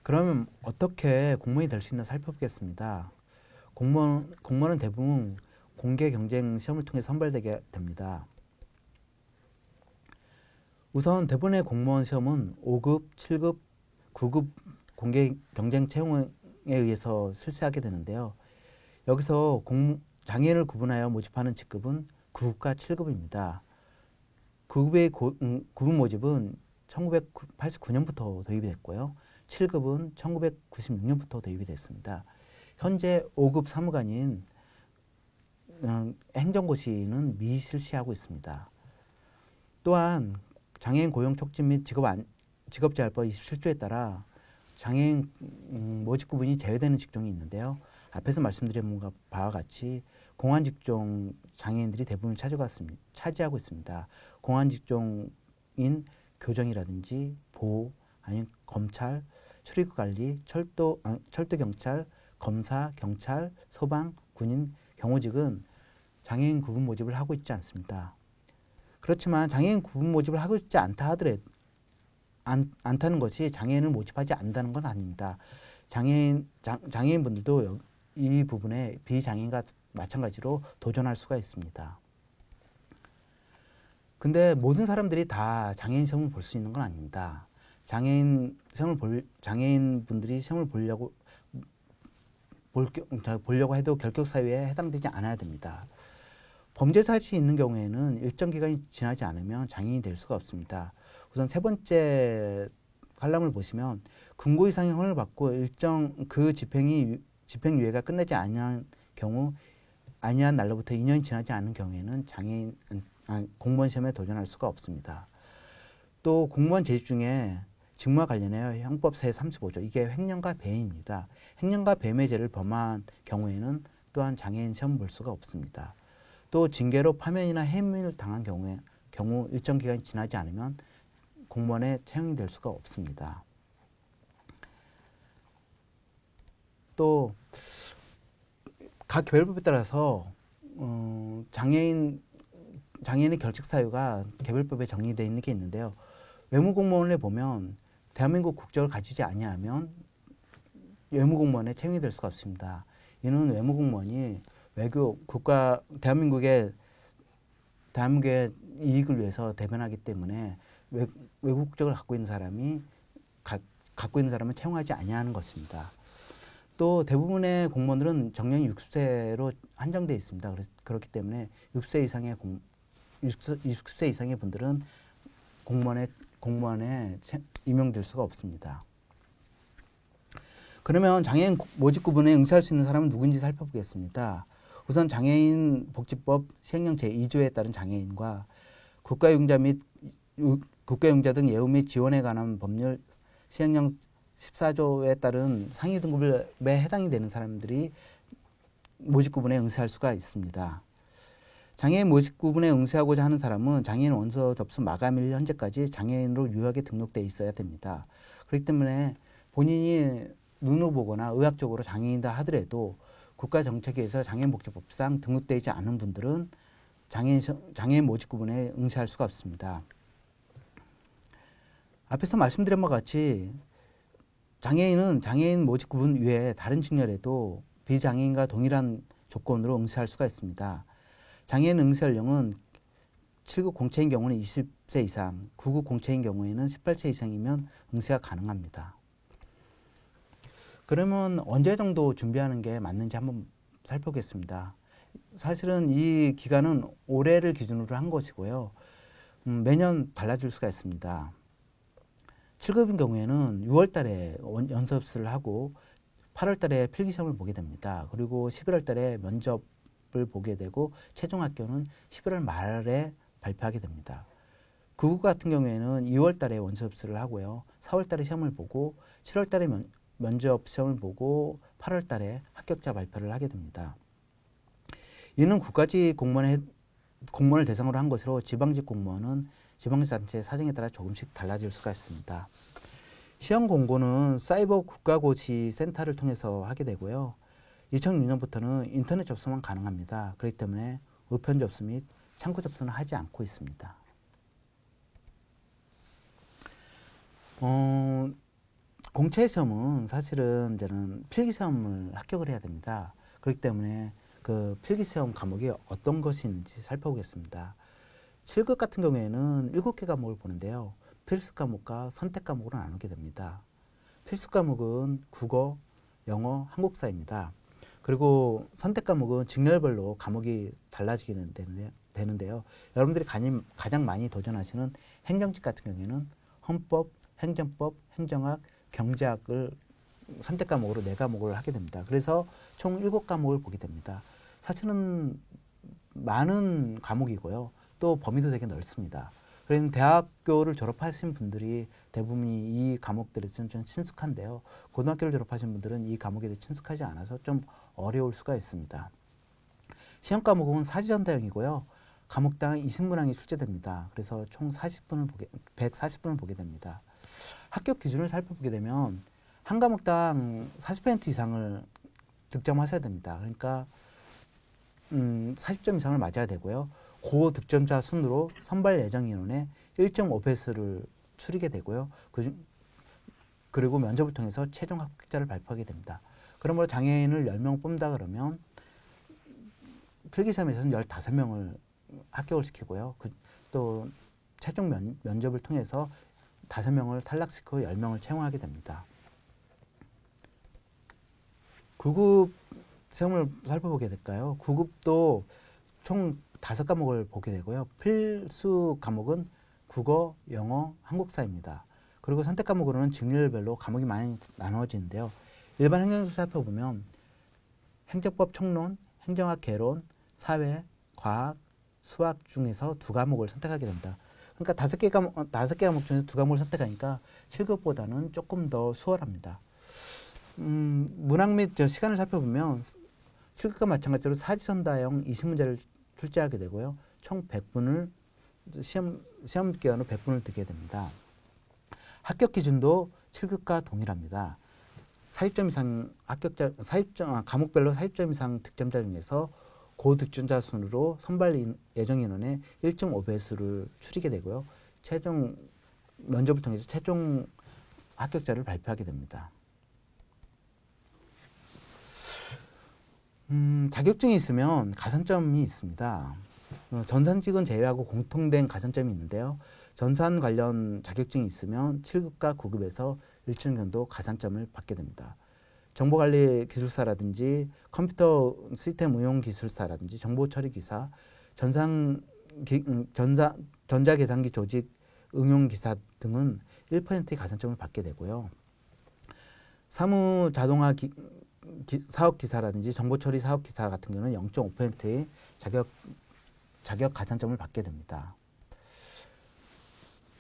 그러면 어떻게 공무원이 될 수 있나 살펴보겠습니다. 공무원은 대부분 공개 경쟁 시험을 통해 선발되게 됩니다. 우선 대부분의 공무원 시험은 5급, 7급, 9급 공개 경쟁 채용에 의해서 실시하게 되는데요. 여기서 장애인을 구분하여 모집하는 직급은 9급과 7급입니다. 9급의 구분 모집은 1989년부터 도입이 됐고요. 7급은 1996년부터 도입이 됐습니다. 현재 5급 사무관인 행정고시는 미실시하고 있습니다. 또한 장애인 고용 촉진 및 직업재활법 27조에 따라 장애인 모집 구분이 제외되는 직종이 있는데요. 앞에서 말씀드린 바와 같이 공안 직종 장애인들이 대부분 차지하고 있습니다. 공안 직종인 교정이라든지 보호, 아니면 검찰, 출입국 관리, 철도 경찰, 검사, 경찰, 소방, 군인, 경호직은 장애인 구분 모집을 하고 있지 않습니다. 그렇지만 장애인 구분 모집을 하고 있지 않다는 것이 장애인을 모집하지 않는다는 건 아닙니다. 장애인분들도 이 부분에 비장애인과 마찬가지로 도전할 수가 있습니다. 근데 모든 사람들이 다 장애인 시험을 볼 수 있는 건 아닙니다. 장애인분들이 시험을 보려고 해도 결격 사유에 해당되지 않아야 됩니다. 범죄 사실이 있는 경우에는 일정 기간이 지나지 않으면 장애인이 될 수가 없습니다. 우선 세 번째 칼럼을 보시면 금고 이상의 형을 받고 일정 그 집행유예가 끝나지 아니한 날로부터 2년이 지나지 않은 경우에는 공무원 시험에 도전할 수가 없습니다. 또 공무원 재직 중에 직무와 관련하여 형법 제 35조, 이게 횡령과 배임입니다. 횡령과 배임의 죄를 범한 경우에는 또한 장애인 시험 볼 수가 없습니다. 또 징계로 파면이나 해임을 당한 경우 일정 기간이 지나지 않으면 공무원에 채용이 될 수가 없습니다. 또 각 개별법에 따라서 장애인의 결직 사유가 개별법에 정리되어 있는 게 있는데요. 외무공무원에 보면 대한민국 국적을 가지지 아니하면 외무공무원에 채용이 될 수가 없습니다. 이는 외무공무원이 대한민국의 이익을 위해서 대변하기 때문에 외국 국적을 갖고 있는 사람은 채용하지 아니하는 것입니다. 또 대부분의 공무원들은 정년이 60세로 한정되어 있습니다. 그렇기 때문에 60세 이상의 분들은 공무원에 임용될 수가 없습니다. 그러면 장애인 모집 구분에 응시할 수 있는 사람은 누구인지 살펴보겠습니다. 우선 장애인 복지법 시행령 제2조에 따른 장애인과 국가용자 등 예우 및 지원에 관한 법률 시행령 14조에 따른 상위 등급에 해당이 되는 사람들이 모집 구분에 응시할 수가 있습니다. 장애인 모집 구분에 응시하고자 하는 사람은 장애인 원서 접수 마감일 현재까지 장애인으로 유효하게 등록되어 있어야 됩니다. 그렇기 때문에 본인이 눈으로 보거나 의학적으로 장애인이다 하더라도 국가정책에서 장애인복지법상 등록되어 있지 않은 분들은 장애인 모집 구분에 응시할 수가 없습니다. 앞에서 말씀드린 바와 같이 장애인은 장애인 모집 구분 외에 다른 직렬에도 비장애인과 동일한 조건으로 응시할 수가 있습니다. 장애인 응시 연령은 7급 공채인 경우는 20세 이상, 9급 공채인 경우에는 18세 이상이면 응시가 가능합니다. 그러면 언제 정도 준비하는 게 맞는지 한번 살펴보겠습니다. 사실은 이 기간은 올해를 기준으로 한 것이고요. 매년 달라질 수가 있습니다. 7급인 경우에는 6월 달에 연습을 하고 8월 달에 필기시험을 보게 됩니다. 그리고 11월 달에 면접을 보게 되고 최종 합격은 11월 말에 발표하게 됩니다. 9급 같은 경우에는 2월 달에 원서접수를 하고요. 4월 달에 시험을 보고 7월 달에 면접 시험을 보고 8월 달에 합격자 발표를 하게 됩니다. 이는 국가직 공무원을 대상으로 한 것으로 지방직 공무원은 지방자치단체 사정에 따라 조금씩 달라질 수가 있습니다. 시험 공고는 사이버 국가고시 센터를 통해서 하게 되고요. 2006년부터는 인터넷 접수만 가능합니다. 그렇기 때문에 우편 접수 및 창구 접수는 하지 않고 있습니다. 공채 시험은 사실은 이제는 필기 시험을 합격을 해야 됩니다. 그렇기 때문에 그 필기 시험 과목이 어떤 것이 있는지 살펴보겠습니다. 7급 같은 경우에는 7개 과목을 보는데요. 필수 과목과 선택 과목으로 나누게 됩니다. 필수 과목은 국어, 영어, 한국사입니다. 그리고 선택 과목은 직렬별로 과목이 달라지게 되는데요. 여러분들이 가장 많이 도전하시는 행정직 같은 경우에는 헌법, 행정법, 행정학, 경제학을 선택 과목으로 4과목을 하게 됩니다. 그래서 총 7과목을 보게 됩니다. 사실은 많은 과목이고요. 또 범위도 되게 넓습니다. 그래서 대학교를 졸업하신 분들이 대부분이 이 과목들에 좀 친숙한데요. 고등학교를 졸업하신 분들은 이 과목에 대해 친숙하지 않아서 좀 어려울 수가 있습니다. 시험 과목은 사지전다형이고요. 과목당 20문항이 출제됩니다. 그래서 총 140분을 보게 됩니다. 합격 기준을 살펴보게 되면 한 과목당 40% 이상을 득점하셔야 됩니다. 그러니까 40점 이상을 맞아야 되고요. 고득점자 순으로 선발 예정 인원의 1.5배수를 추리게 되고요. 그리고 면접을 통해서 최종 합격자를 발표하게 됩니다. 그러므로 장애인을 10명 뽑는다 그러면 필기시험에서는 15명을 합격을 시키고요. 또 최종 면접을 통해서 5명을 탈락시키고 10명을 채용하게 됩니다. 9급 시험을 살펴보게 될까요? 9급도 총 5과목을 보게 되고요. 필수 과목은 국어, 영어, 한국사입니다. 그리고 선택 과목으로는 직렬별로 과목이 많이 나눠지는데요. 일반 행정을 살펴보면 행정법 총론, 행정학 개론, 사회, 과학, 수학 중에서 2과목을 선택하게 됩니다. 그러니까 5개 과목 중에서 2과목을 선택하니까 7급보다는 조금 더 수월합니다. 문항 및 시간을 살펴보면 7급과 마찬가지로 사지선다형 20문제를 출제하게 되고요. 총 100분을 시험 기간으로 100분을 듣게 됩니다. 합격 기준도 7급과 동일합니다. 40점 이상 과목별로 40점 이상 득점자 중에서 고득점자 순으로 선발 예정 인원의 1.5배수를 추리게 되고요. 최종 면접을 통해서 최종 합격자를 발표하게 됩니다. 자격증이 있으면 가산점이 있습니다. 전산직은 제외하고 공통된 가산점이 있는데요. 전산 관련 자격증이 있으면 7급과 9급에서 일정 정도 가산점을 받게 됩니다. 정보관리 기술사라든지 컴퓨터 시스템 운용 기술사라든지 정보처리 기사, 전자계산기 조직 응용 기사 등은 1%의 가산점을 받게 되고요. 사무 자동화 사업기사라든지 정보처리 사업기사 같은 경우는 0.5%의 자격 가산점을 받게 됩니다.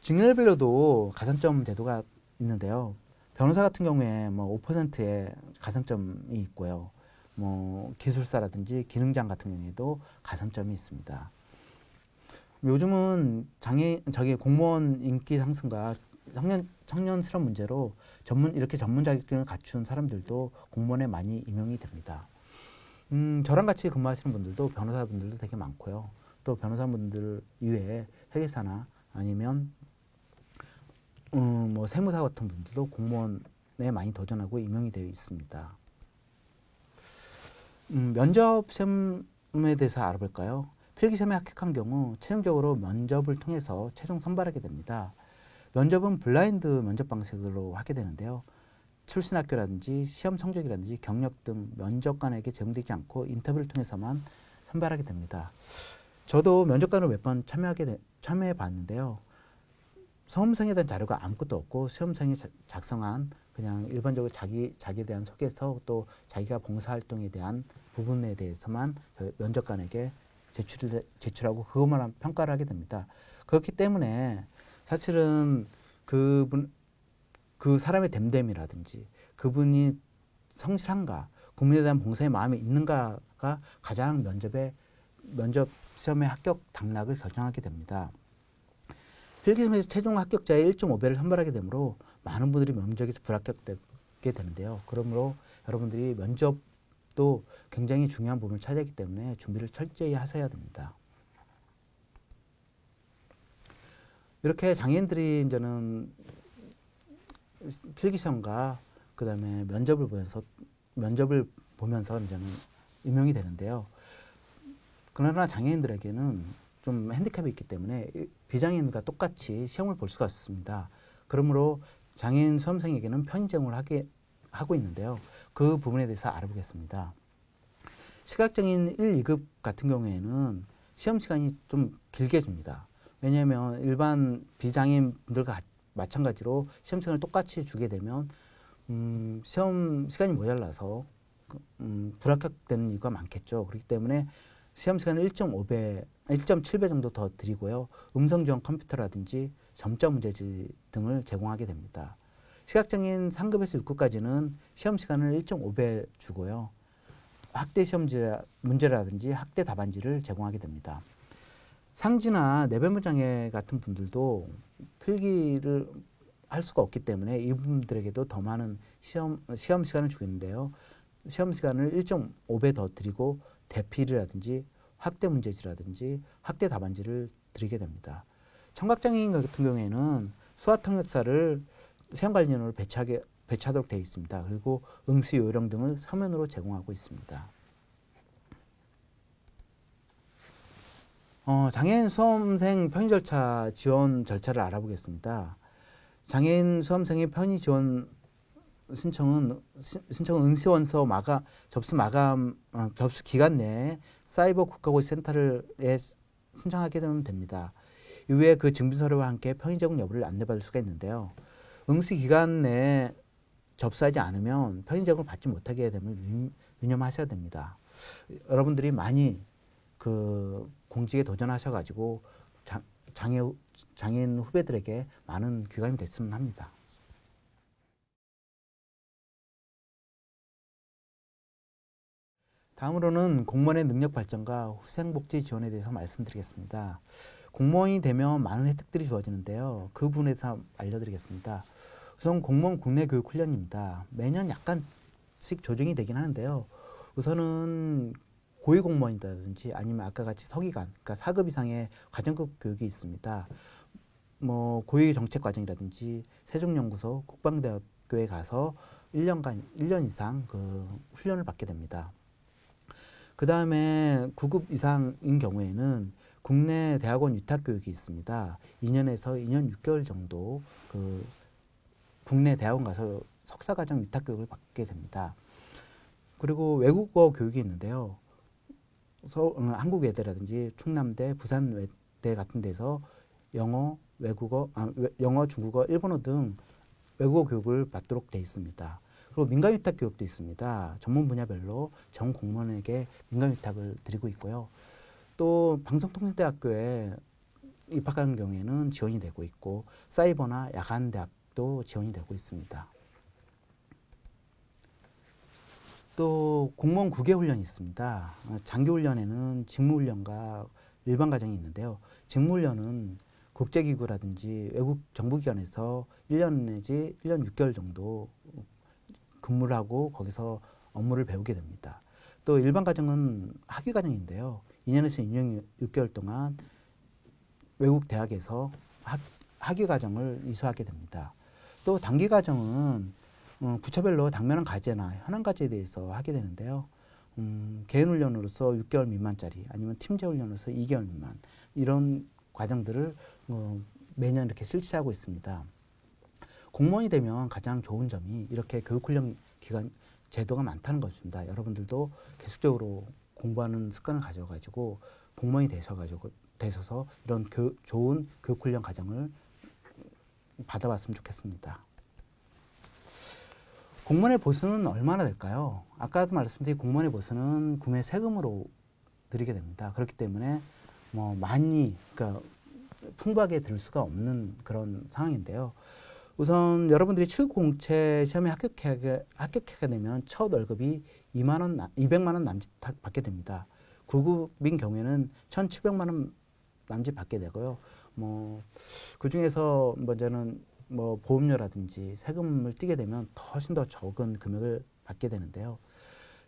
직렬별로도 가산점 제도가 있는데요. 변호사 같은 경우에 5%의 가산점이 있고요. 기술사라든지 기능장 같은 경우에도 가산점이 있습니다. 요즘은 공무원 인기 상승과 청년 실업 문제로 이렇게 전문 자격증을 갖춘 사람들도 공무원에 많이 임용이 됩니다. 저랑 같이 근무하시는 분들도 변호사분들도 되게 많고요. 또 변호사분들 이외에 회계사나 아니면 세무사 같은 분들도 공무원에 많이 도전하고 임용이 되어 있습니다. 면접 시험에 대해서 알아볼까요? 필기시험에 합격한 경우 최종적으로 면접을 통해서 최종 선발하게 됩니다. 면접은 블라인드 면접 방식으로 하게 되는데요. 출신 학교라든지 시험 성적이라든지 경력 등 면접관에게 제공되지 않고 인터뷰를 통해서만 선발하게 됩니다. 저도 면접관으로 몇 번 참여해 봤는데요. 수험생에 대한 자료가 아무것도 없고 수험생이 작성한 그냥 일반적으로 자기에 대한 소개서 또 자기가 봉사활동에 대한 부분에 대해서만 면접관에게 제출하고 그것만 평가를 하게 됩니다. 그렇기 때문에 사실은 그 사람의 됨됨이라든지 그분이 성실한가, 국민에 대한 봉사의 마음이 있는가가 가장 면접 시험의 합격 당락을 결정하게 됩니다. 필기시험에서 최종 합격자의 1.5배를 선발하게 되므로 많은 분들이 면접에서 불합격되게 되는데요. 그러므로 여러분들이 면접도 굉장히 중요한 부분을 차지하기 때문에 준비를 철저히 하셔야 됩니다. 이렇게 장애인들이 이제는 필기시험과 그다음에 면접을 보면서 이제는 임용이 되는데요. 그러나 장애인들에게는 좀 핸디캡이 있기 때문에 비장애인과 똑같이 시험을 볼 수가 없습니다. 그러므로 장애인 수험생에게는 편의 제공을 하고 있는데요. 그 부분에 대해서 알아보겠습니다. 시각장애인 1, 2급 같은 경우에는 시험 시간이 좀 길게 줍니다. 왜냐하면 일반 비장애인들과 마찬가지로 시험 시간을 똑같이 주게 되면 시험 시간이 모자라서 불합격되는 이유가 많겠죠. 그렇기 때문에 시험 시간을 1.5배, 1.7배 정도 더 드리고요. 음성 지원 컴퓨터라든지 점자 문제지 등을 제공하게 됩니다. 시각장애인 3급에서 6급까지는 시험 시간을 1.5배 주고요. 학대 시험 문제라든지 학대 답안지를 제공하게 됩니다. 상지나 뇌배문 장애 같은 분들도 필기를 할 수가 없기 때문에 이분들에게도 더 많은 시험 시간을 주고 있는데요. 시험 시간을 1.5배 더 드리고 대필이라든지 학대 문제지라든지 학대 답안지를 드리게 됩니다. 청각장애인 같은 경우에는 수화통역사를 시험관리인으로 배치하도록 되어 있습니다. 그리고 응시 요령 등을 서면으로 제공하고 있습니다. 장애인 수험생 편의 절차 지원 절차를 알아보겠습니다. 장애인 수험생의 편의 지원 신청은 응시원서 접수 기간 내에 사이버 국가고시센터에 신청하게 되면 됩니다. 이후에 그 증빙서류와 함께 편의 제공 여부를 안내받을 수가 있는데요. 응시 기간 내에 접수하지 않으면 편의 제공을 받지 못하게 되면 유념하셔야 됩니다. 여러분들이 많이 그 공직에 도전하셔가지고 장애인 후배들에게 많은 귀감이 됐으면 합니다. 다음으로는 공무원의 능력 발전과 후생복지 지원에 대해서 말씀드리겠습니다. 공무원이 되면 많은 혜택들이 주어지는데요. 그 부분에 대해서 알려드리겠습니다. 우선 공무원 국내 교육 훈련입니다. 매년 약간씩 조정이 되긴 하는데요. 우선은 고위공무원이라든지 아니면 아까 같이 서기관, 그러니까 4급 이상의 과정급 교육이 있습니다. 고위정책과정이라든지 세종연구소, 국방대학교에 가서 1년 이상 그 훈련을 받게 됩니다. 그 다음에 9급 이상인 경우에는 국내 대학원 위탁교육이 있습니다. 2년에서 2년 6개월 정도 그 국내 대학원 가서 석사과정 위탁교육을 받게 됩니다. 그리고 외국어 교육이 있는데요. 한국외대라든지 충남대, 부산외대 같은 데서 영어, 중국어, 일본어 등 외국어 교육을 받도록 되어 있습니다. 그리고 민간위탁 교육도 있습니다. 전문 분야별로 전 공무원에게 민간위탁을 드리고 있고요. 또 방송통신대학교에 입학하는 경우에는 지원이 되고 있고 사이버나 야간대학도 지원이 되고 있습니다. 또 공무원 9개 훈련이 있습니다. 장기훈련에는 직무훈련과 일반과정이 있는데요. 직무훈련은 국제기구라든지 외국 정부기관에서 1년 내지 1년 6개월 정도 근무를 하고 거기서 업무를 배우게 됩니다. 또 일반과정은 학위과정인데요. 2년에서 2년 6개월 동안 외국 대학에서 학위과정을 이수하게 됩니다. 또 단기과정은 부처별로 당면한 과제나 현안 과제에 대해서 하게 되는데요. 개인훈련으로서 6개월 미만짜리 아니면 팀제훈련으로서 2개월 미만 이런 과정들을 매년 이렇게 실시하고 있습니다. 공무원이 되면 가장 좋은 점이 이렇게 교육훈련 기간 제도가 많다는 것입니다. 여러분들도 계속적으로 공부하는 습관을 가져가지고 공무원이 되셔서 이런 좋은 교육훈련 과정을 받아봤으면 좋겠습니다. 공무원의 보수는 얼마나 될까요? 아까도 말씀드린 공무원의 보수는 구매 세금으로 드리게 됩니다. 그렇기 때문에 많이 그러니까 풍부하게 들 수가 없는 그런 상황인데요. 우선 여러분들이 7급 공채 시험에 합격하게 되면 첫 월급이 200만 원 남짓 받게 됩니다. 9급인 경우에는 1,700만 원 남짓 받게 되고요. 그 중에서 먼저는 보험료라든지 세금을 떼게 되면 훨씬 더 적은 금액을 받게 되는데요.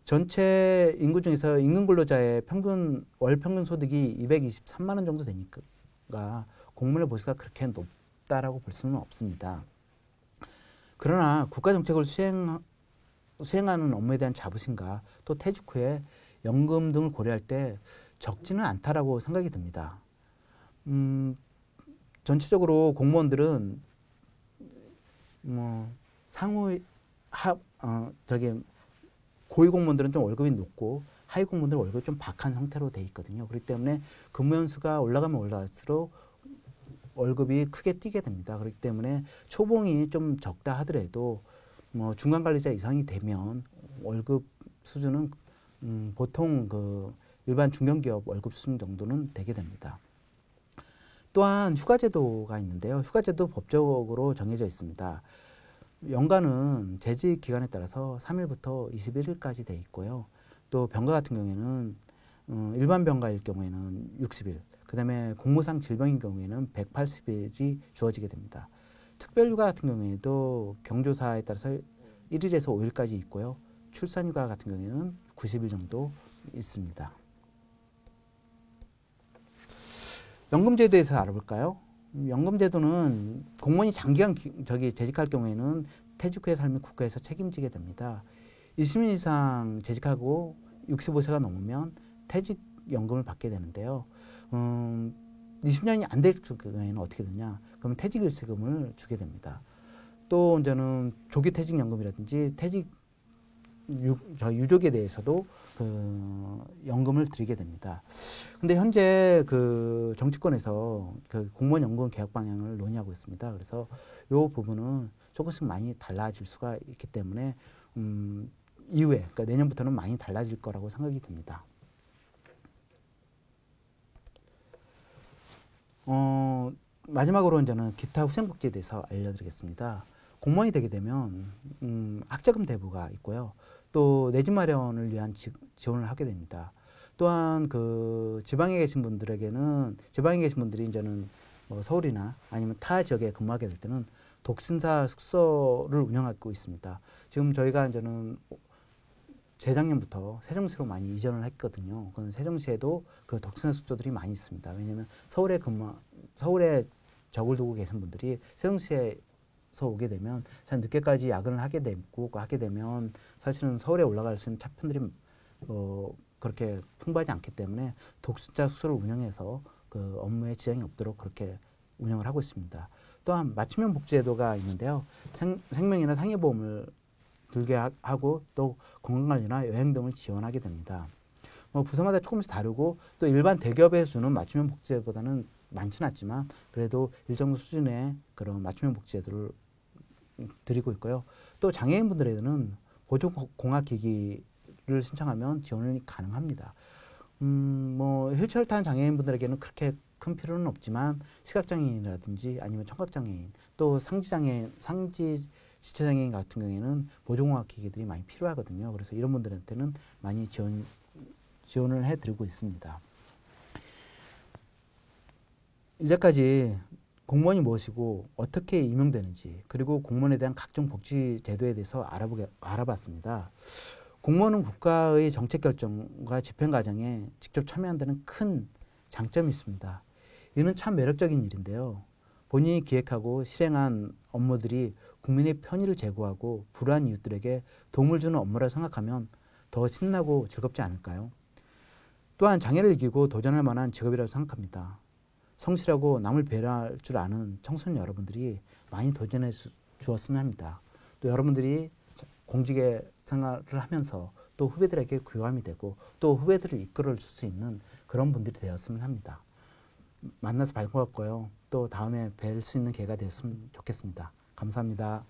전체 인구 중에서 임금 근로자의 월 평균 소득이 223만 원 정도 되니까 공무원의 보수가 그렇게 높다라고 볼 수는 없습니다. 그러나 국가 정책을 수행하는 업무에 대한 자부심과 또 퇴직 후에 연금 등을 고려할 때 적지는 않다라고 생각이 듭니다. 전체적으로 공무원들은 뭐 상위 고위 공무원들은 좀 월급이 높고 하위 공무원들은 월급이 좀 박한 형태로 돼 있거든요. 그렇기 때문에 근무 연수가 올라가면 올라갈수록 월급이 크게 뛰게 됩니다. 그렇기 때문에 초봉이 좀 적다 하더라도 뭐 중간 관리자 이상이 되면 월급 수준은 보통 그 일반 중견기업 월급 수준 정도는 되게 됩니다. 또한 휴가제도가 있는데요. 휴가제도 법적으로 정해져 있습니다. 연가는 재직 기간에 따라서 3일부터 21일까지 돼 있고요. 또 병가 같은 경우에는 일반 병가일 경우에는 60일, 그 다음에 공무상 질병인 경우에는 180일이 주어지게 됩니다. 특별휴가 같은 경우에도 경조사에 따라서 1일에서 5일까지 있고요. 출산휴가 같은 경우에는 90일 정도 있습니다. 연금제도에서 알아볼까요? 연금제도는 공무원이 장기간 재직할 경우에는 퇴직 후의 삶을 국가에서 책임지게 됩니다. 20년 이상 재직하고 65세가 넘으면 퇴직연금을 받게 되는데요. 20년이 안 될 경우에는 어떻게 되냐? 그러면 퇴직일세금을 주게 됩니다. 또 이제는 조기퇴직연금이라든지 유족에 대해서도 그 연금을 드리게 됩니다. 근데 현재 그 정치권에서 그 공무원 연금 개혁 방향을 논의하고 있습니다. 그래서 이 부분은 조금씩 많이 달라질 수가 있기 때문에 이후에 그러니까 내년부터는 많이 달라질 거라고 생각이 듭니다. 마지막으로 이제는 기타 후생복지에 대해서 알려드리겠습니다. 공무원이 되게 되면 학자금 대부가 있고요. 또 내 집 마련을 위한 지원을 하게 됩니다. 또한 그 지방에 계신 분들이 이제는 뭐 서울이나 아니면 타 지역에 근무하게 될 때는 독신사 숙소를 운영하고 있습니다. 지금 저희가 이제는 재작년부터 세종시로 많이 이전을 했거든요. 그건 세종시에도 그 독신사 숙소들이 많이 있습니다. 왜냐하면 서울에 적을 두고 계신 분들이 세종시에 오게 되면 참 늦게까지 야근을 하게 되면 사실은 서울에 올라갈 수 있는 차편들이 그렇게 풍부하지 않기 때문에 독신자 숙소를 운영해서 그 업무에 지장이 없도록 그렇게 운영을 하고 있습니다. 또한 맞춤형 복지제도가 있는데요. 생명이나 상해보험을 들게 하고 또 건강관리나 여행 등을 지원하게 됩니다. 부서마다 조금씩 다르고 또 일반 대기업에서 주는 맞춤형 복지제도보다는 많지는 않지만 그래도 일정 수준의 그런 맞춤형 복지제도를 드리고 있고요. 또 장애인분들에게는 보조공학기기를 신청하면 지원이 가능합니다. 휠체어를 타는 장애인분들에게는 그렇게 큰 필요는 없지만 시각장애인이라든지 아니면 청각장애인 또 상지지체장애인 같은 경우에는 보조공학기기들이 많이 필요하거든요. 그래서 이런 분들한테는 많이 지원을 해드리고 있습니다. 이제까지 공무원이 무엇이고 어떻게 임용되는지 그리고 공무원에 대한 각종 복지 제도에 대해서 알아봤습니다. 공무원은 국가의 정책 결정과 집행 과정에 직접 참여한다는 큰 장점이 있습니다. 이는 참 매력적인 일인데요. 본인이 기획하고 실행한 업무들이 국민의 편의를 제고하고 불우한 이웃들에게 도움을 주는 업무라 생각하면 더 신나고 즐겁지 않을까요? 또한 장애를 이기고 도전할 만한 직업이라고 생각합니다. 성실하고 남을 배려할 줄 아는 청소년 여러분들이 많이 도전해 주었으면 합니다. 또 여러분들이 공직의 생활을 하면서 또 후배들에게 귀감이 되고 또 후배들을 이끌어 줄 수 있는 그런 분들이 되었으면 합니다. 만나서 반가웠고요. 또 다음에 뵐 수 있는 기회가 되었으면 좋겠습니다. 감사합니다.